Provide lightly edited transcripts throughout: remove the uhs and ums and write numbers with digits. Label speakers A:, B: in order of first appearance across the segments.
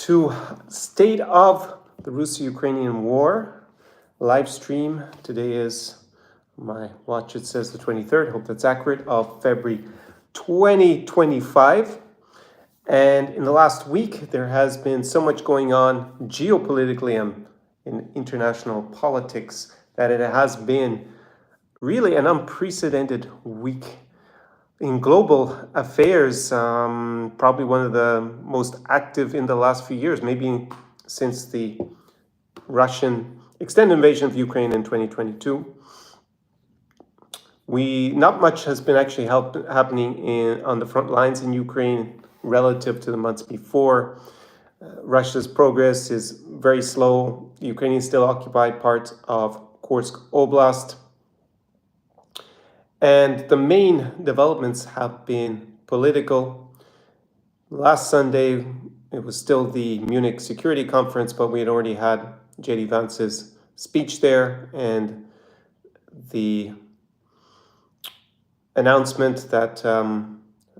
A: to state of the Russo-Ukrainian war live stream. Today is, my watch, it says the 23rd, hope that's accurate, of February 2025. And in the last week, there has been so much going on geopolitically and in international politics that it has been really an unprecedented week in global affairs, probably one of the most active in the last few years, maybe since the Russian extended invasion of Ukraine in 2022. Not much has been actually happening on the front lines in Ukraine relative to the months before. Russia's progress is very slow. Ukraine still occupied parts of Kursk Oblast. And the main developments have been political. Last Sunday, it was still the Munich Security Conference, but we had already had J.D. Vance's speech there and the announcement that,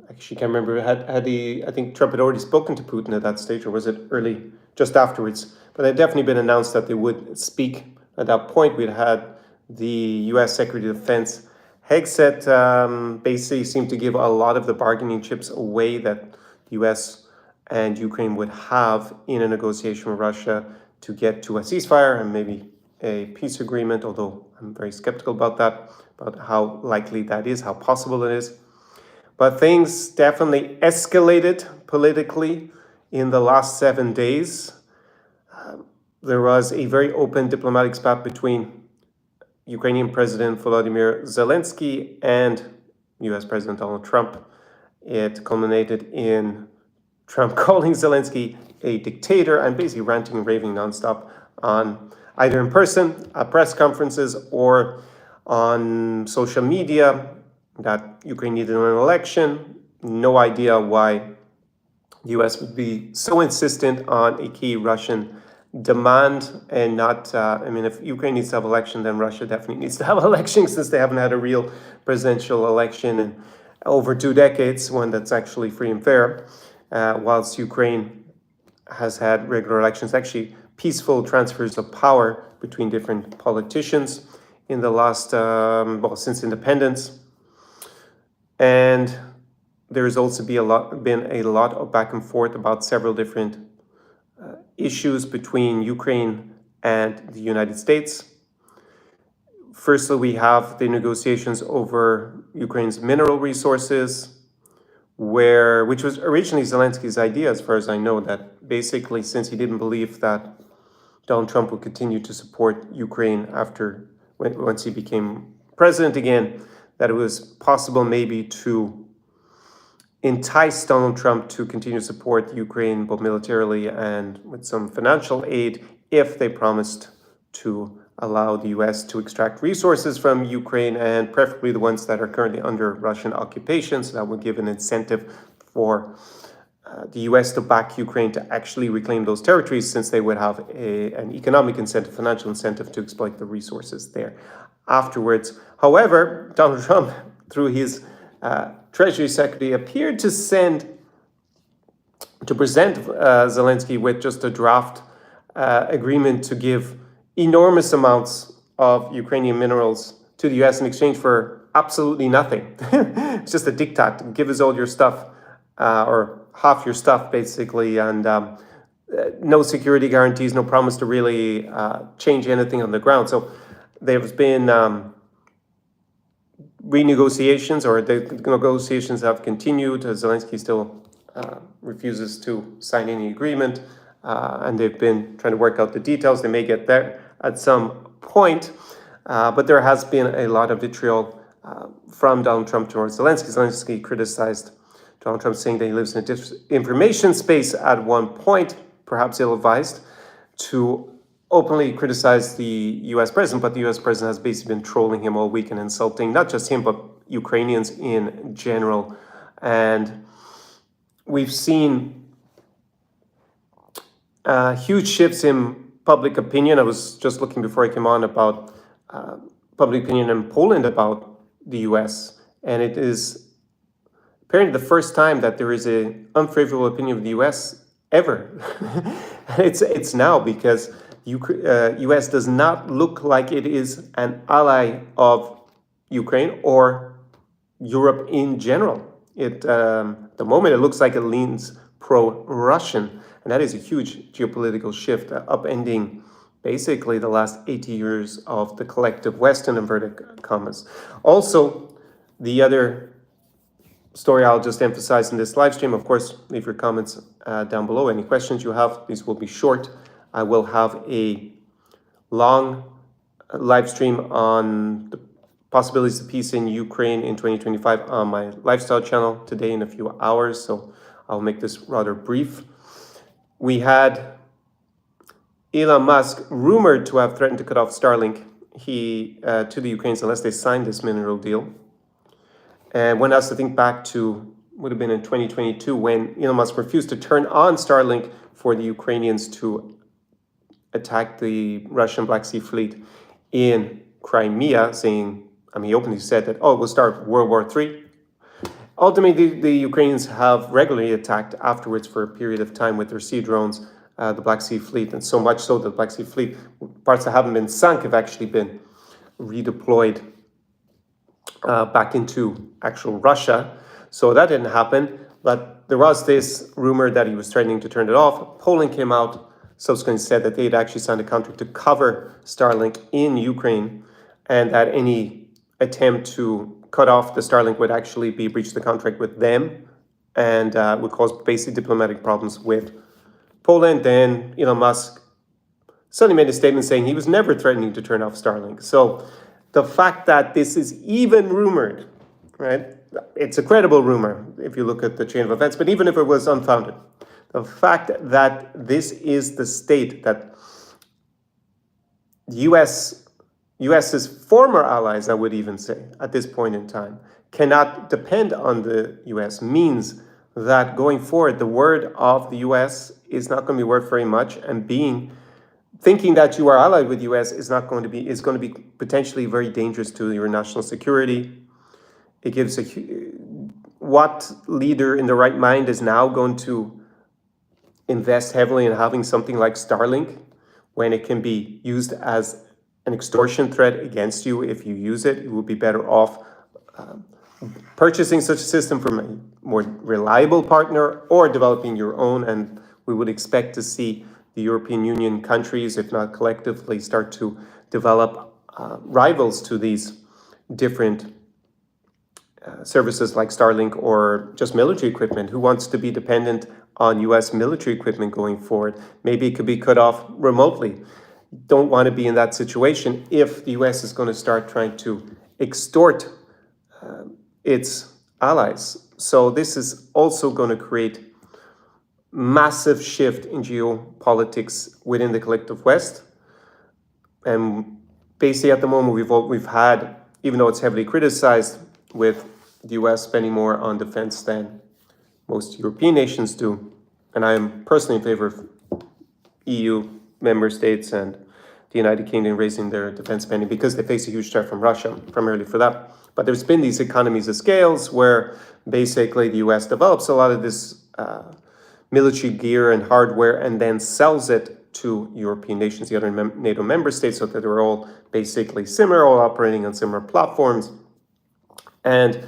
A: actually can't remember, I think Trump had already spoken to Putin at that stage, or was it early, just afterwards? But it had definitely been announced that they would speak. At that point, we'd had the U.S. Secretary of Defense Hegseth basically seemed to give a lot of the bargaining chips away that the U.S. and Ukraine would have in a negotiation with Russia to get to a ceasefire and maybe a peace agreement, although I'm very skeptical about that, about how likely that is, how possible it is. But things definitely escalated politically in the last 7 days. There was a very open diplomatic spat between Ukrainian President Volodymyr Zelensky and US President Donald Trump. It culminated in Trump calling Zelensky a dictator and basically ranting and raving nonstop on either in person at press conferences or on social media that Ukraine needed an election. No idea why the US would be so insistent on a key Russian demand and not, if Ukraine needs to have election, then Russia definitely needs to have election, since they haven't had a real presidential election in over 2 decades, one that's actually free and fair, whilst Ukraine has had regular elections, actually peaceful transfers of power between different politicians in the last, since independence. And there's also been a lot of back and forth about several different issues between Ukraine and the United States. Firstly, we have the negotiations over Ukraine's mineral resources, which was originally Zelensky's idea, as far as I know, that basically, since he didn't believe that Donald Trump would continue to support Ukraine once he became president again, that it was possible maybe to entice Donald Trump to continue to support Ukraine both militarily and with some financial aid if they promised to allow the US to extract resources from Ukraine, and preferably the ones that are currently under Russian occupation. So that would give an incentive for the US to back Ukraine to actually reclaim those territories, since they would have an economic incentive, financial incentive to exploit the resources there afterwards. However, Donald Trump, through his Treasury Secretary, appeared to present Zelensky with just a draft agreement to give enormous amounts of Ukrainian minerals to the US in exchange for absolutely nothing. It's just a diktat. Give us all your stuff, or half your stuff, basically, and no security guarantees, no promise to really change anything on the ground. So there's been renegotiations, or the negotiations have continued. Zelensky still refuses to sign any agreement, and they've been trying to work out the details. They may get there at some point, but there has been a lot of vitriol from Donald Trump towards Zelensky. Zelensky criticized Donald Trump, saying that he lives in a disinformation space at one point, perhaps ill-advised, to openly criticized the US president, but the US president has basically been trolling him all week and insulting not just him, but Ukrainians in general. And we've seen huge shifts in public opinion. I was just looking before I came on about public opinion in Poland about the US, and it is apparently the first time that there is an unfavorable opinion of the US ever. It's now because U.S. does not look like it is an ally of Ukraine or Europe in general. At the moment, it looks like it leans pro-Russian, and that is a huge geopolitical shift, upending basically the last 80 years of the collective West, in inverted commas. Also, the other story I'll just emphasize in this live stream, of course, leave your comments down below. Any questions you have, these will be short. I will have a long live stream on the possibilities of peace in Ukraine in 2025 on my lifestyle channel today in a few hours, so I'll make this rather brief. We had Elon Musk rumored to have threatened to cut off Starlink to the Ukrainians unless they signed this mineral deal. And one has to think back to, would have been in 2022, when Elon Musk refused to turn on Starlink for the Ukrainians to attack the Russian Black Sea Fleet in Crimea, saying, he openly said that, we'll start World War III. Ultimately, the Ukrainians have regularly attacked afterwards for a period of time with their sea drones, the Black Sea Fleet, and so much so that the Black Sea Fleet, parts that haven't been sunk, have actually been redeployed back into actual Russia. So that didn't happen, but there was this rumor that he was threatening to turn it off. Poland came out, subsequently said that they had actually signed a contract to cover Starlink in Ukraine, and that any attempt to cut off the Starlink would actually be breach of the contract with them, and would cause basic diplomatic problems with Poland. Then Elon Musk suddenly made a statement saying he was never threatening to turn off Starlink. So the fact that this is even rumored, right? It's a credible rumor if you look at the chain of events, but even if it was unfounded, the fact that this is the state that US's former allies, I would even say, at this point in time, cannot depend on the US means that going forward, the word of the US is not going to be worth very much, and thinking that you are allied with the US is going to be potentially very dangerous to your national security. It gives what leader in the right mind is now going to invest heavily in having something like Starlink when it can be used as an extortion threat against you? If you use it, you will be better off purchasing such a system from a more reliable partner or developing your own. And we would expect to see the European Union countries, if not collectively, start to develop rivals to these different services like Starlink or just military equipment. Who wants to be dependent on US military equipment going forward? Maybe it could be cut off remotely. Don't want to be in that situation if the US is going to start trying to extort its allies. So this is also going to create massive shift in geopolitics within the collective West. And basically at the moment we've had, even though it's heavily criticized, with the US spending more on defense than most European nations do. And I am personally in favor of EU member states and the United Kingdom raising their defense spending because they face a huge threat from Russia, primarily for that. But there's been these economies of scales where basically the US develops a lot of this military gear and hardware and then sells it to European nations, the other NATO member states, so that they're all basically similar, all operating on similar platforms. And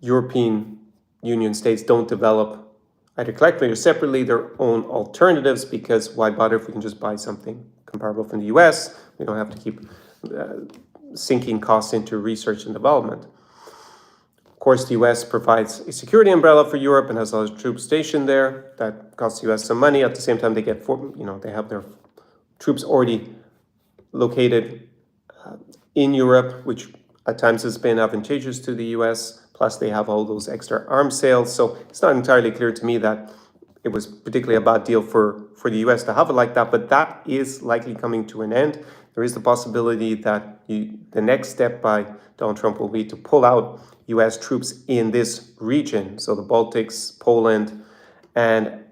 A: European Union states don't develop either collectively or separately their own alternatives, because why bother if we can just buy something comparable from the US? We don't have to keep sinking costs into research and development. Of course, the US provides a security umbrella for Europe and has a lot of troops stationed there. That costs the US some money. At the same time, they have their troops already located in Europe, which at times has been advantageous to the US. Plus, they have all those extra arms sales. So it's not entirely clear to me that it was particularly a bad deal for the US to have it like that, but that is likely coming to an end. There is the possibility that the next step by Donald Trump will be to pull out US troops in this region, so the Baltics, Poland, and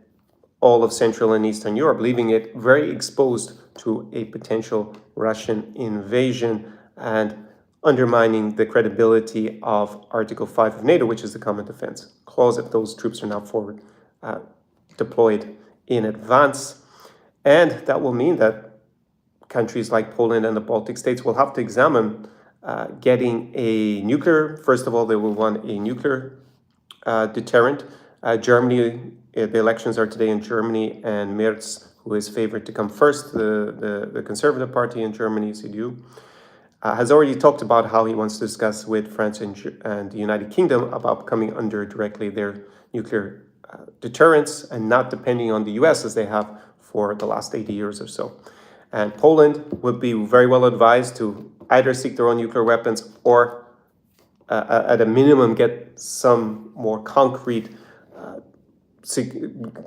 A: all of Central and Eastern Europe, leaving it very exposed to a potential Russian invasion and undermining the credibility of Article 5 of NATO, which is the Common Defense Clause, if those troops are now forward deployed in advance. And that will mean that countries like Poland and the Baltic states will have to examine getting a nuclear. First of all, they will want a nuclear deterrent. Germany, the elections are today in Germany, and Merz, who is favored to come first, the Conservative Party in Germany, CDU, has already talked about how he wants to discuss with France and the United Kingdom about coming under directly their nuclear deterrence and not depending on the US as they have for the last 80 years or so. And Poland would be very well advised to either seek their own nuclear weapons or at a minimum get some more concrete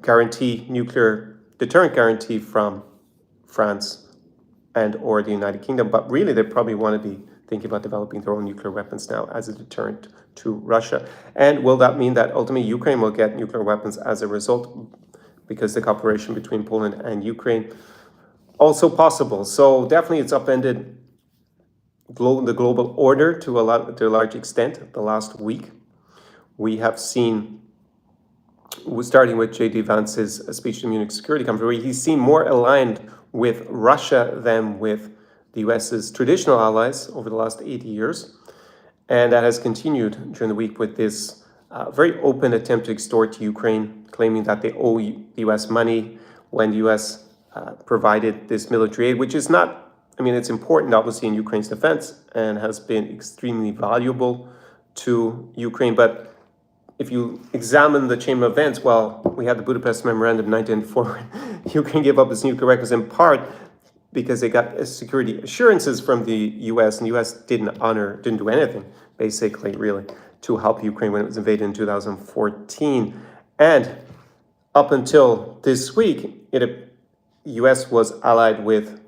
A: guarantee, nuclear deterrent guarantee from France and or the United Kingdom. But really, they probably want to be thinking about developing their own nuclear weapons now as a deterrent to Russia. And will that mean that ultimately Ukraine will get nuclear weapons as a result? Because the cooperation between Poland and Ukraine also possible. So definitely it's upended the global order to a large extent the last week. We have seen, starting with J.D. Vance's speech to the Munich Security Conference, where he's seen more aligned with Russia than with the US's traditional allies over the last 80 years. And that has continued during the week with this very open attempt to extort Ukraine, claiming that they owe the US money when the US provided this military aid, which is not, I mean, it's important, obviously, in Ukraine's defense and has been extremely valuable to Ukraine. But if you examine the chain of events, well, we had the Budapest Memorandum in 1994. Ukraine gave up its nuclear weapons in part because they got security assurances from the US, and the US didn't do anything, basically, really, to help Ukraine when it was invaded in 2014. And up until this week, the US was allied with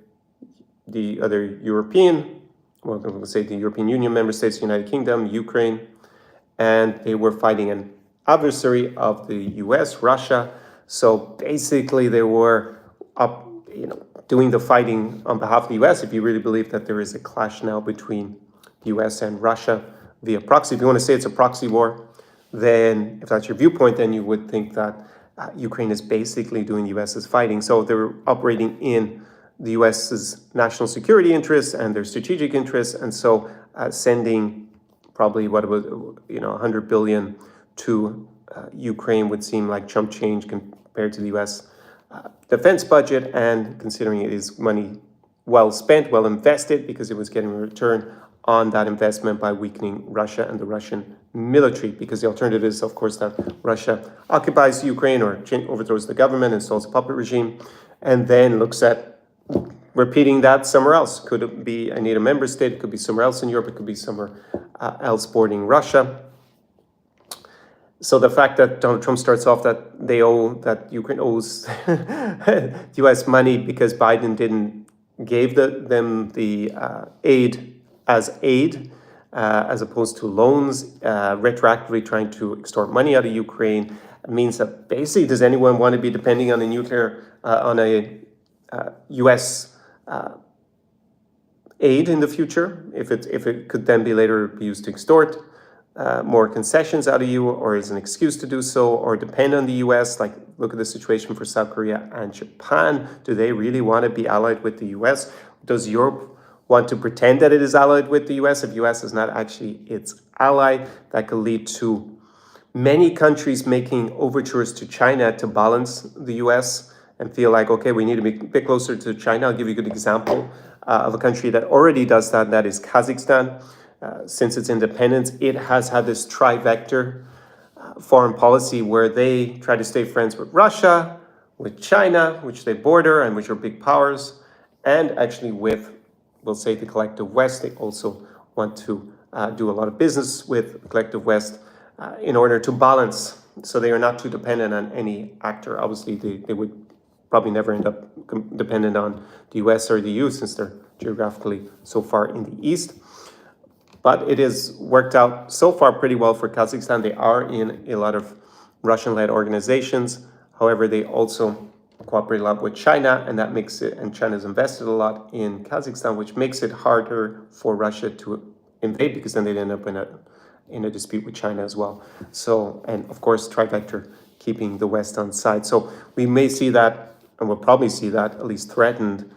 A: the other European, well, let's say the European Union member states, United Kingdom, Ukraine, and they were fighting an adversary of the US, Russia. So basically they were up, doing the fighting on behalf of the US, if you really believe that there is a clash now between the US and Russia via proxy. If you want to say it's a proxy war, then if that's your viewpoint, then you would think that Ukraine is basically doing the US's fighting. So they're operating in the US's national security interests and their strategic interests, and so sending probably what was 100 billion to Ukraine would seem like chump change compared to the US defense budget, and considering it is money well spent, well invested, because it was getting a return on that investment by weakening Russia and the Russian military, because the alternative is, of course, that Russia occupies Ukraine or overthrows the government, installs a puppet regime, and then looks at repeating that somewhere else. Could it be a NATO member state? It could be somewhere else in Europe. It could be somewhere else bordering Russia. So the fact that Donald Trump starts off that Ukraine owes U.S. money because Biden didn't gave them the aid as aid, as opposed to loans, retroactively trying to extort money out of Ukraine, means that basically, does anyone want to be depending on a nuclear, on a U.S. Aid in the future, if it could then be later used to extort more concessions out of you, or as an excuse to do so, or depend on the US? Like, look at the situation for South Korea and Japan. Do they really want to be allied with the US? Does Europe want to pretend that it is allied with the US if US is not actually its ally? That could lead to many countries making overtures to China to balance the US and feel like, okay, we need to be a bit closer to China. I'll give you a good example of a country that already does that. That is Kazakhstan. Since its independence, it has had this tri-vector foreign policy where they try to stay friends with Russia, with China, which they border and which are big powers, and actually with, we'll say, the collective West. They also want to do a lot of business with the collective West in order to balance, so they are not too dependent on any actor. Obviously, they would probably never end up dependent on the US or the EU since they're geographically so far in the East. But it has worked out so far pretty well for Kazakhstan. They are in a lot of Russian-led organizations. However, they also cooperate a lot with China, and that makes it, and China's invested a lot in Kazakhstan, which makes it harder for Russia to invade, because then they'd end up in a dispute with China as well. So, and of course, tri-vector keeping the West on side. So we may see that, and we'll probably see that at least threatened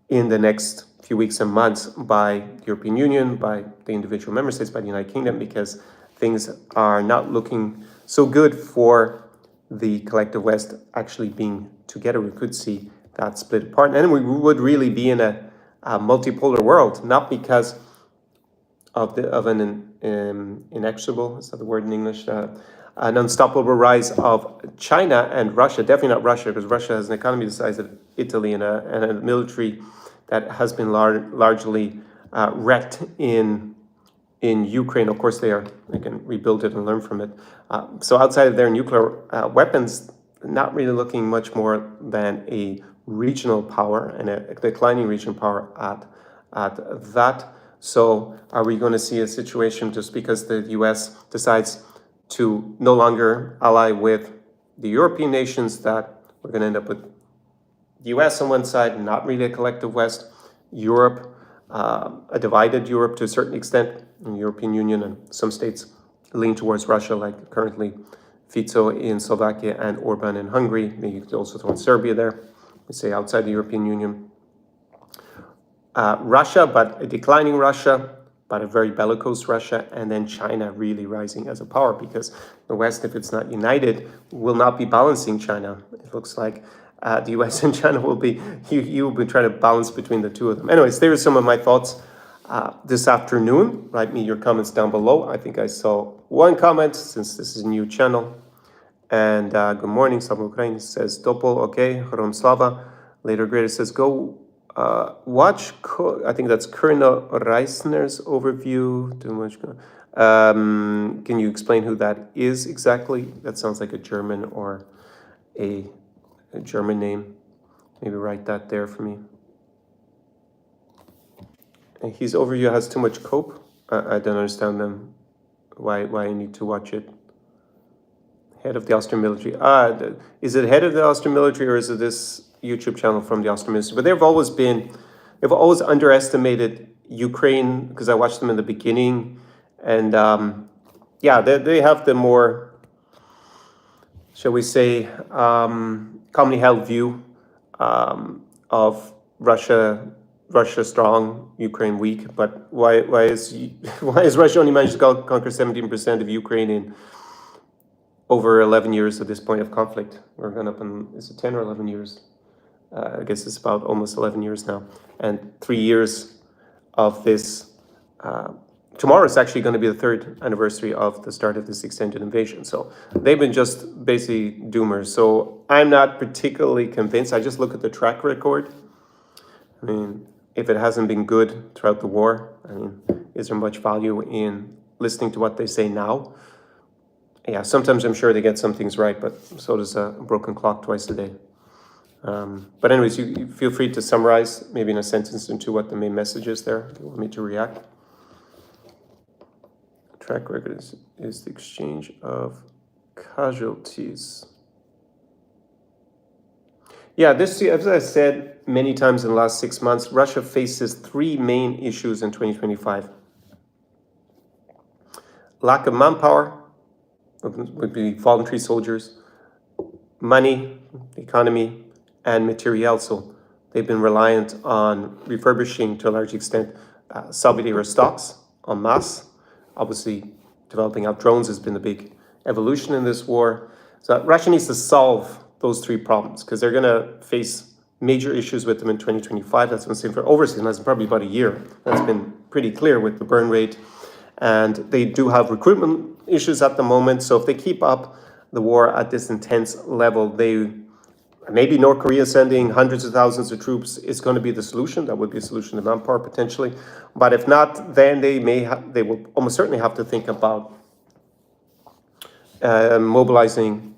A: in the next few weeks and months by the European Union, by the individual member states, by the United Kingdom, because things are not looking so good for the collective West actually being together. We could see that split apart. And then we would really be in a multipolar world, not because of an inexorable, is that the word in English? An unstoppable rise of China and Russia, definitely not Russia, because Russia has an economy the size of Italy and a military that has been largely wrecked in Ukraine. Of course, they can rebuild it and learn from it. So outside of their nuclear weapons, not really looking much more than a regional power and a declining regional power at that. So are we going to see a situation just because the US decides to no longer ally with the European nations that we're going to end up with the US on one side, not really a collective West, Europe, a divided Europe to a certain extent, in the European Union, and some states lean towards Russia, like currently Fico in Slovakia and Orban in Hungary. Maybe you could also throw in Serbia there, we say outside the European Union. Russia, but a declining Russia, but a very bellicose Russia, and then China really rising as a power, because the West, if it's not united, will not be balancing China. It looks like the US and China will be, you'll be trying to balance between the two of them. Anyways, there are some of my thoughts this afternoon. Write me your comments down below. I think I saw one comment, since this is a new channel. And good morning, Slava Ukraine says, Topol, okay, Hrom Slava. Later Greater says, go watch, I think that's Colonel Reisner's overview. Too much. Can you explain who that is exactly? That sounds like a German or a German name. Maybe write that there for me. And his overview has too much cope. I don't understand them. Why I need to watch it. Head of the Austrian military. Is it head of the Austrian military, or is it this YouTube channel from the Austrian military? But they've always underestimated Ukraine, because I watched them in the beginning, and yeah, they have the more, shall we say, commonly held view of Russia strong, Ukraine weak. But why is Russia only managed to conquer 17% of Ukraine in over 11 years at this point of conflict? We're going up in, is it 10 or 11 years? I guess it's about almost 11 years now. And 3 years of this. Tomorrow is actually going to be the 3rd anniversary of the start of this extended invasion. So they've been just basically doomers. So I'm not particularly convinced. I just look at the track record. I mean, if it hasn't been good throughout the war, I mean, is there much value in listening to what they say now? Yeah, sometimes I'm sure they get some things right, but so does a broken clock twice a day. But anyways, you feel free to summarize, maybe in a sentence or two, what the main message is there, if you want me to react. Track record is the exchange of casualties. Yeah, this, as I said many times in the last 6 months, Russia faces 3 main issues in 2025. Lack of manpower, would be voluntary soldiers, money, economy, and materiel. So they've been reliant on refurbishing, to a large extent, Soviet era stocks en masse. Obviously, developing out drones has been the big evolution in this war. So Russia needs to solve those 3 problems, because they're going to face major issues with them in 2025. That's been seen for overseas, and that's probably about a year. That's been pretty clear with the burn rate. And they do have recruitment issues at the moment. So if they keep up the war at this intense level, maybe North Korea sending hundreds of thousands of troops is going to be the solution. That would be a solution to manpower potentially. But if not, then they will almost certainly have to think about mobilizing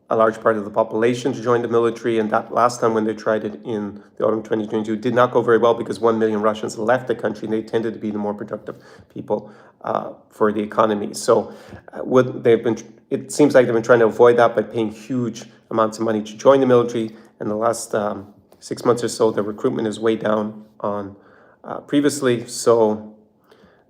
A: a large part of the population to join the military. And that last time when they tried it in the autumn 2022 did not go very well, because 1 million Russians left the country, and they tended to be the more productive people for the economy. So it seems like they've been trying to avoid that by paying huge amounts of money to join the military. In the last 6 months or so, the recruitment is way down on previously. So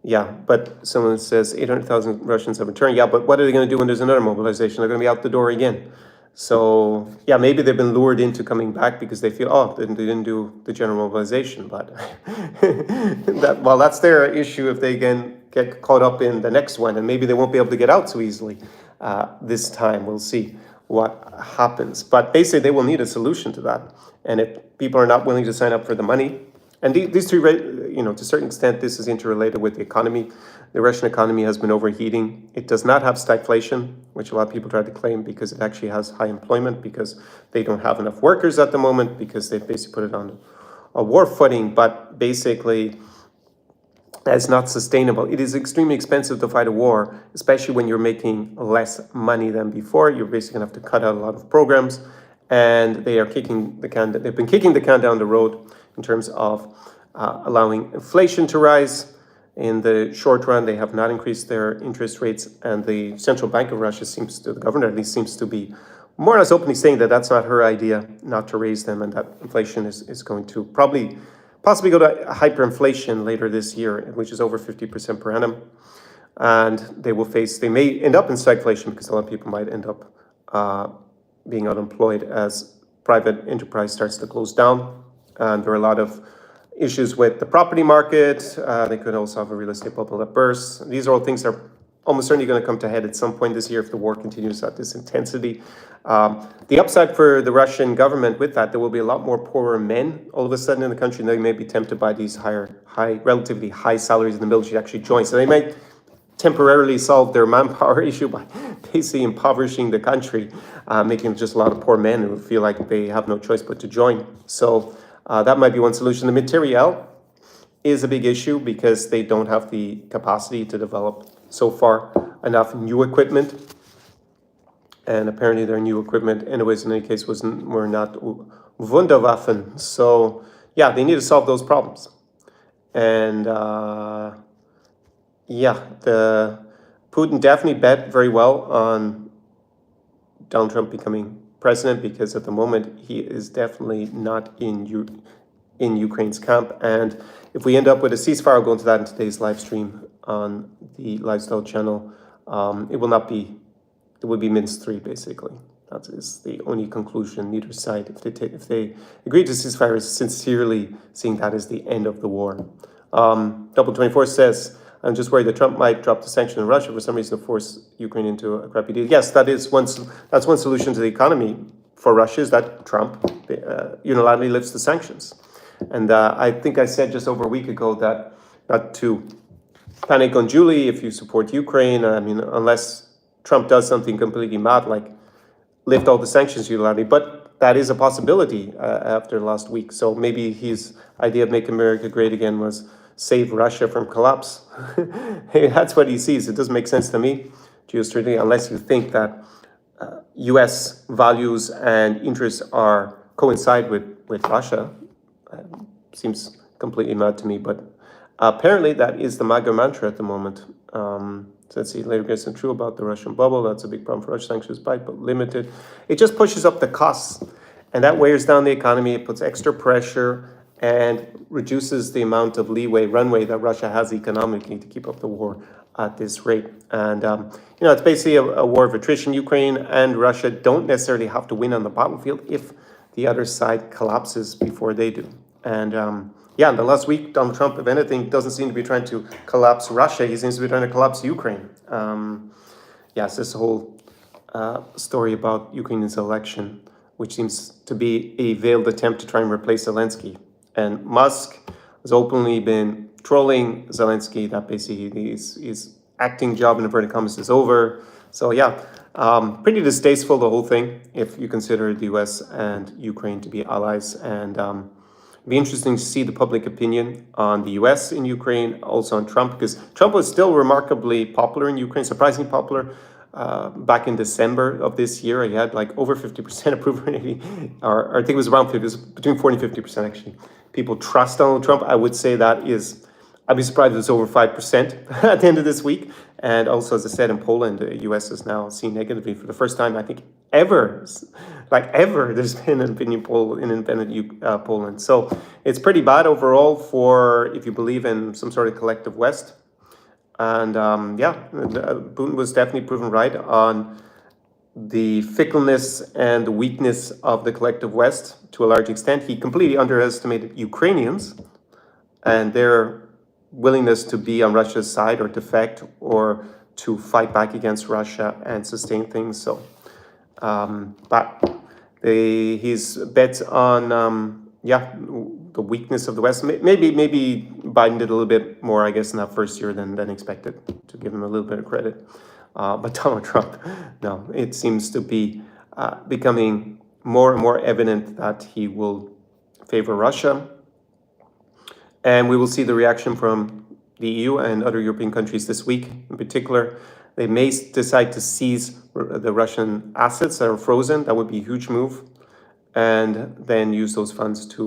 A: Yeah, but someone says 800,000 Russians have returned. Yeah, but what are they going to do when there's another mobilization? They're going to be out the door again. So yeah, maybe they've been lured into coming back because they feel, oh, they didn't do the general mobilization. But that's their issue if they get caught up in the next one, and maybe they won't be able to get out so easily this time. We'll see what happens. But basically, they will need a solution to that. And if people are not willing to sign up for the money, and these three, to a certain extent, this is interrelated with the economy. The Russian economy has been overheating. It does not have stagflation, which a lot of people try to claim because it actually has high employment, because they don't have enough workers at the moment, because they've basically put it on a war footing. But basically, it's not sustainable. It is extremely expensive to fight a war, especially when you're making less money than before. You're basically going to have to cut out a lot of programs, and they are kicking the can. They've been kicking the can down the road in terms of allowing inflation to rise. In the short run, they have not increased their interest rates, and the Central Bank of Russia the governor at least, seems to be more or less openly saying that that's not her idea, not to raise them, and that inflation is going to possibly go to hyperinflation later this year, which is over 50% per annum. And they may end up in stagflation because a lot of people might end up being unemployed as private enterprise starts to close down. And there are a lot of issues with the property market. They could also have a real estate bubble that bursts. These are all things that are almost certainly going to come to a head at some point this year if the war continues at this intensity. The upside for the Russian government with that, there will be a lot more poorer men all of a sudden in the country, and they may be tempted by these relatively high salaries in the military to actually join. So they might temporarily solve their manpower issue by basically impoverishing the country, making just a lot of poor men who feel like they have no choice but to join. So that might be one solution. The materiel is a big issue because they don't have the capacity to develop so far enough new equipment. And apparently their new equipment, anyways, in any case, were not Wunderwaffen. So yeah, they need to solve those problems. And Putin definitely bet very well on Donald Trump becoming president, because at the moment he is definitely not in Ukraine's camp. And if we end up with a ceasefire, I'll go into that in today's live stream on the Lifestyle channel. It would be Minsk 3, basically. That is the only conclusion neither side, if they agree to ceasefire, is sincerely seeing that as the end of the war. Double 24 says, I'm just worried that Trump might drop the sanction on Russia for some reason to force Ukraine into a crappy deal. Yes, that's one solution to the economy for Russia, is that Trump unilaterally lifts the sanctions. And I think I said just over a week ago that not to panic on Julie if you support Ukraine. I mean, unless Trump does something completely mad, like lift all the sanctions unilaterally. But that is a possibility after last week. So maybe his idea of make America great again was save Russia from collapse. Hey, that's what he sees. It doesn't make sense to me, geostrategically, unless you think that U.S. values and interests coincide with Russia. Seems completely mad to me, but apparently that is the MAGA mantra at the moment. So let's see, later gets some true about the Russian bubble. That's a big problem for Russia. Sanctions bite, but limited. It just pushes up the costs, and that wears down the economy. It puts extra pressure and reduces the amount of runway that Russia has economically to keep up the war at this rate. And, it's basically a war of attrition. Ukraine and Russia don't necessarily have to win on the battlefield if the other side collapses before they do. And in the last week, Donald Trump, if anything, doesn't seem to be trying to collapse Russia. He seems to be trying to collapse Ukraine. It's this whole story about Ukraine's election, which seems to be a veiled attempt to try and replace Zelensky. And Musk has openly been trolling Zelensky that basically his acting job, in inverted commas, is over. So pretty distasteful, the whole thing, if you consider the US and Ukraine to be allies. And it'd be interesting to see the public opinion on the US in Ukraine, also on Trump, because Trump was still remarkably popular in Ukraine, surprisingly popular. Back in December of this year, he had like over 50% approval rating, or I think it was around 50, it was between 40 and 50% actually. People trust Donald Trump. I would say I'd be surprised if it's over 5% at the end of this week. And also, as I said, in Poland, the US is now seen negatively for the first time, I think, ever, there's been an opinion poll in independent Poland. So it's pretty bad overall if you believe in some sort of collective West. And Putin was definitely proven right on the fickleness and the weakness of the collective West to a large extent. He completely underestimated Ukrainians and their willingness to be on Russia's side or defect or to fight back against Russia and sustain things. So, but his bets on the weakness of the West. Maybe Biden did a little bit more, I guess, in that first year than expected, to give him a little bit of credit. But Donald Trump, no, it seems to be becoming more and more evident that he will favor Russia. And we will see the reaction from the EU and other European countries this week. In particular, they may decide to seize the Russian assets that are frozen. That would be a huge move. And then use those funds to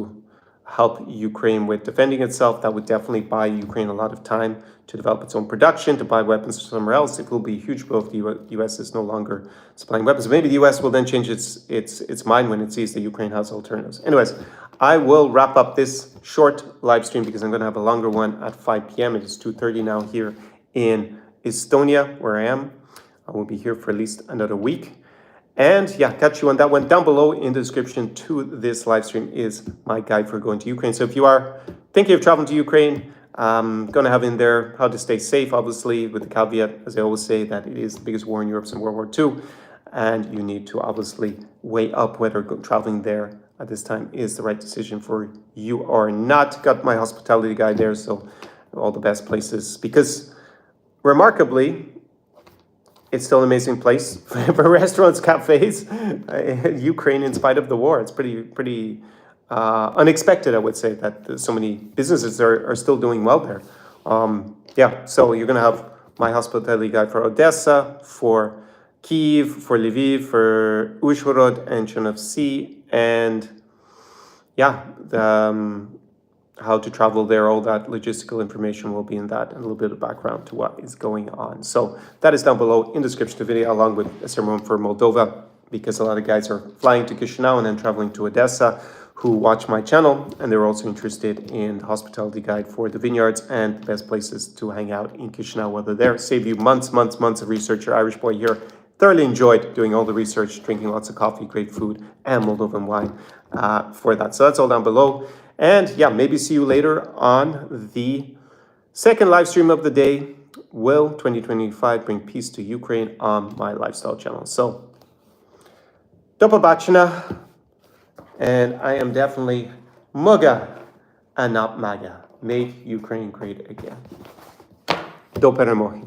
A: help Ukraine with defending itself. That would definitely buy Ukraine a lot of time to develop its own production, to buy weapons somewhere else. It will be a huge blow if the U.S. is no longer supplying weapons. Maybe the U.S. will then change its mind when it sees that Ukraine has alternatives. Anyways, I will wrap up this short live stream because I'm going to have a longer one at 5 p.m. It is 2:30 now here in Estonia, where I am. I will be here for at least another week. And yeah, catch you on that one. Down below in the description to this live stream is my guide for going to Ukraine. So if you are thinking of traveling to Ukraine, I'm going to have in there how to stay safe, obviously, with the caveat, as I always say, that it is the biggest war in Europe since World War II. And you need to obviously weigh up whether traveling there at this time is the right decision for you or not. Got my hospitality guide there, so all the best places. Because remarkably, it's still an amazing place for restaurants, cafes, Ukraine in spite of the war. It's pretty unexpected, I would say, that so many businesses are still doing well there. So you're going to have my hospitality guide for Odessa, for Kyiv, for Lviv, for Uzhhorod and Chernovtsi, and how to travel there, all that logistical information will be in that, and a little bit of background to what is going on. So that is down below in the description of the video, along with a sermon for Moldova, because a lot of guys are flying to Chisinau and then traveling to Odessa who watch my channel, and they're also interested in the hospitality guide for the vineyards and the best places to hang out in Chisinau, whether there. Save you months of research. Your Irish boy here thoroughly enjoyed doing all the research, drinking lots of coffee, great food, and Moldovan wine for that. So that's all down below. And yeah, maybe see you later on the second live stream of the day. Will 2025 bring peace to Ukraine on my lifestyle channel? So, do побачення. And I am definitely MAGA and not MAGA. Make Ukraine great again. До перемоги.